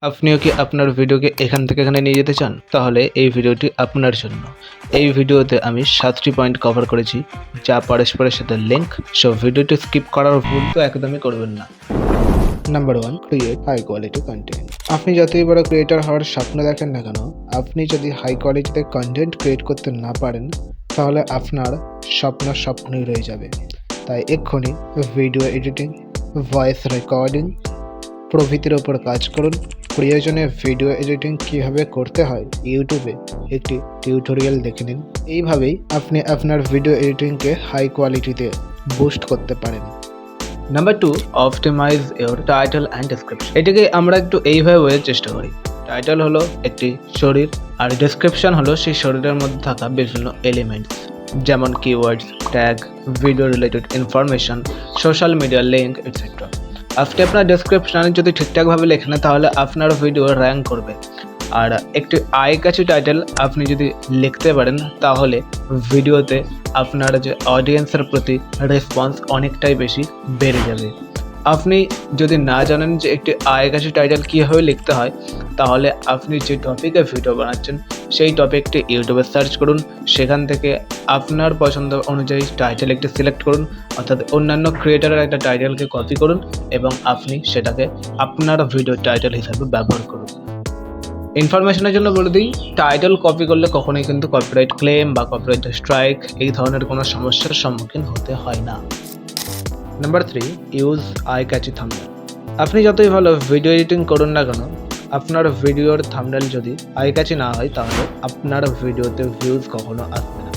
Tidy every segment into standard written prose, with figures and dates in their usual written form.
আপনিও কি আপনার ভিডিওকে এখান থেকে এখানে নিয়ে যেতে চান? তাহলে এই ভিডিওটি আপনার জন্য। এই ভিডিওতে আমি 7টি পয়েন্ট কভার করেছি, যা পরস্পরের সাথে লিঙ্ক। সো ভিডিওটি স্কিপ করার ভুল তো একদমই করবেন না। Number 1, create high quality content. আপনি যতই বড় ক্রিয়েটর হওয়ার স্বপ্ন দেখেন না কেন, আপনি যদি হাই কোয়ালিটিতে কন্টেন্ট ক্রিয়েট করতে না পারেন, তাহলে আপনার স্বপ্নই রয়ে যাবে। তাই এক্ষুনি ভিডিও এডিটিং, ভয়েস রেকর্ডিং প্রভৃতির ওপর কাজ করুন। প্রয়োজনে ভিডিও এডিটিং কীভাবে করতে হয় ইউটিউবে একটি টিউটোরিয়াল দেখে নিন। এইভাবেই আপনি আপনার ভিডিও এডিটিংকে হাই কোয়ালিটিতে বুস্ট করতে পারেন। Number 2, optimise your title and description. এটাকে আমরা একটু এইভাবে বোঝার চেষ্টা করি। টাইটেল হলো একটি শরীর, আর ডেসক্রিপশন হলো সেই শরীরের মধ্যে থাকা বিভিন্ন এলিমেন্টস, যেমন keywords, tag, video related information, social media link etcetera. আপনি আপনার ডেসক্রিপশানে যদি ঠিকঠাকভাবে লেখেন তাহলে আপনার ভিডিও র্যাঙ্ক করবে। আর একটি আই ক্যাচি টাইটেল আপনি যদি লিখতে পারেন তাহলে ভিডিওতে আপনার যে অডিয়েন্সের প্রতি রেসপন্স অনেকটাই বেশি বেড়ে যাবে। আপনি যদি না জানেন যে একটি আই ক্যাচি টাইটেল কীভাবে লিখতে হয়, তাহলে আপনি যে টপিকে ভিডিও বানাচ্ছেন সেই টপিকটি ইউটিউবে সার্চ করুন। সেখান থেকে আপনার পছন্দ অনুযায়ী টাইটেল একটি সিলেক্ট করুন, অর্থাৎ অন্যান্য ক্রিয়েটারের একটা টাইটেলকে কপি করুন এবং আপনি সেটাকে আপনার ভিডিও টাইটেল হিসাবে ব্যবহার করুন। ইনফরমেশনের জন্য বলে দিই, টাইটেল কপি করলে কখনোই কিন্তু কপিরাইট ক্লেম বা কপিরাইট স্ট্রাইক এই ধরনের কোনো সমস্যার সম্মুখীন হতে হয় না। Number 3, use eye catchy thumbnail. আপনি যতই ভালো ভিডিও এডিটিং করুন না কেন, আপনার ভিডিওর থাম্বনেল যদি আই ক্যাচি না হয় তাহলে আপনার ভিডিওতে ভিউজ কখনো আসবে না।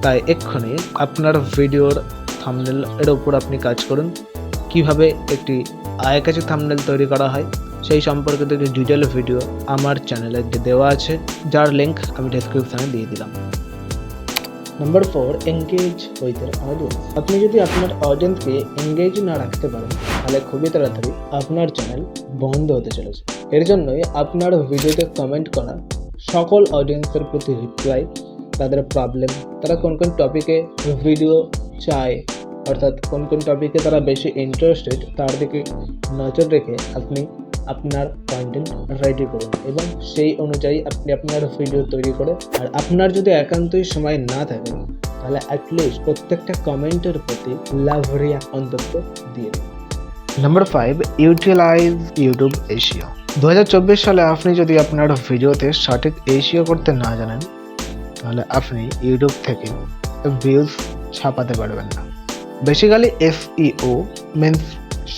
তাই এক্ষুনি আপনার ভিডিওর থাম্বনেল এর উপর আপনি কাজ করুন। কিভাবে একটি আই ক্যাচি থাম্বনেল তৈরি করা হয় সেই সম্পর্কিত একটি ডিটেল ভিডিও আমার চ্যানেলে দেওয়া আছে, যার লিঙ্ক আমি ডেসক্রিপশানে দিয়ে দিলাম। Number 4, engage with year audience. আপনি যদি আপনার অডিয়েন্সকে এঙ্গেজ না রাখতে পারেন তাহলে খুবই তাড়াতাড়ি আপনার চ্যানেল বন্ধ হতে চলেছে। এর জন্যই আপনার ভিডিওতে কমেন্ট করা সকল অডিয়েন্সের প্রতি রিপ্লাই, তাদের প্রবলেম, তারা কোন কোন টপিকে ভিডিও চায়, অর্থাৎ কোন কোন টপিকে তারা বেশি ইন্টারেস্টেড, তার দিকে নজর রেখে আপনি আপনার কন্টেন্ট রেডি করুন এবং সেই অনুযায়ী আপনি আপনার ভিডিও তৈরি করে, আর আপনার যদি একান্তই সময় না থাকে তাহলে অ্যাটলিস্ট প্রত্যেকটা কমেন্টের প্রতি লাভ রিঅ্যাক্ট অন্তত দিয়ে দিন। Number 5, utilise YouTube Asia. 2024 সালে আপনি যদি আপনার ভিডিওতে সঠিক এশিয়া করতে না জানেন তাহলে আপনি ইউটিউব থেকে ভিউজ ছাপাতে পারবেন না। Basically SEO means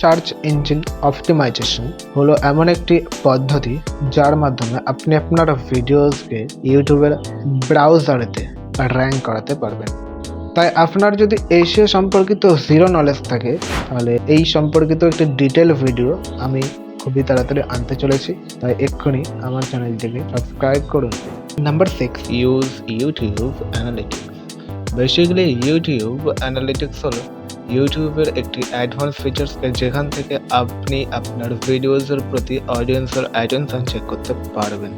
search engine optimisation হলো এমন একটি পদ্ধতি যার মাধ্যমে আপনি আপনার ভিডিওসকে ইউটিউবের ব্রাউজারেতে র্যাঙ্ক করাতে পারবেন। তাই আপনার যদি এশিয়া সম্পর্কিত জিরো নলেজ থাকে তাহলে এই সম্পর্কিত একটি ডিটেল ভিডিও আমি খুবই তাড়াতাড়ি আনতে চলেছি, তাই এক্ষুনি আমার চ্যানেলটিকে সাবস্ক্রাইব করুন। Number 6, use YouTube analytics. Basically YouTube analytics হলো ইউটিউবের একটি অ্যাডভান্স ফিচার্স, যেখান থেকে আপনি আপনার ভিডিওসের প্রতি অডিয়েন্সের অ্যাটেনশন চেক করতে পারবেন।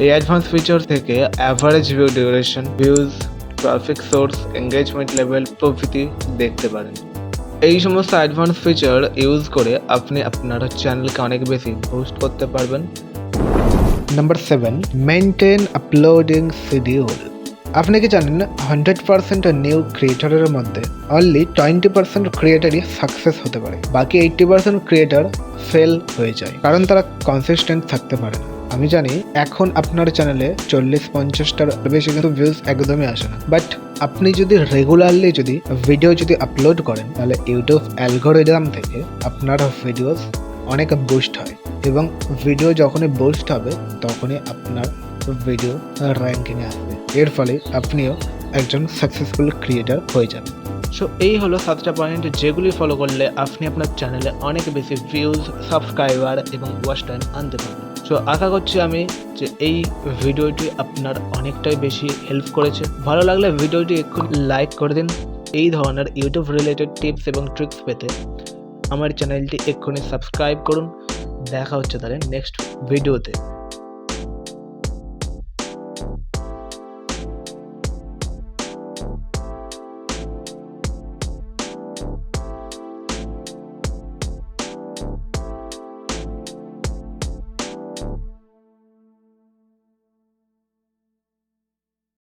এই অ্যাডভান্স ফিচার থেকে average view duration, views, traffic source, engagement level প্রভৃতি দেখতে পারেন। এই সমস্ত অ্যাডভান্স ফিচার ইউজ করে আপনি আপনার চ্যানেলকে অনেক বেশি বুস্ট করতে পারবেন। Number 7, maintain uploading schedule. আপনি কি জানেন 100% নিউ ক্রিয়েটরের মধ্যে অনলি 20% ক্রিয়েটারই সাকসেস হতে পারে, বাকি 80% ক্রিয়েটর ফেল হয়ে যায় কারণ তারা কনসিস্টেন্ট থাকতে পারে না। আমি জানি এখন আপনার চ্যানেলে 40-50টার বেশি কিন্তু ভিউজ একদমই আসে না, বাট আপনি যদি রেগুলারলি ভিডিও আপলোড করেন তাহলে ইউটিউব অ্যালগোরিদম থেকে আপনার ভিডিওস অনেক বুস্ট হয় এবং ভিডিও যখনই বুস্ট হবে তখনই আপনার ভিডিও র্যাঙ্কিংয়ে আসবে। এর ফলে আপনিও একজন সাকসেসফুল ক্রিয়েটর হয়ে যাবেন। সো এই হলো 7টা পয়েন্ট যেগুলি ফলো করলে আপনি আপনার চ্যানেলে অনেক বেশি ভিউজ, সাবস্ক্রাইবার এবং ওয়াচ টাইম আনতে পারবেন। সো আশা করছি আমি যে এই ভিডিওটি আপনার অনেকটাই বেশি হেল্প করেছে। ভালো লাগলে ভিডিওটি এক্ষুনি লাইক করে দিন। এই ধরনের ইউটিউব রিলেটেড টিপস এবং ট্রিক্স পেতে আমার চ্যানেলটি এক্ষুনি সাবস্ক্রাইব করুন। দেখা হচ্ছে তাহলে নেক্সট ভিডিওতে।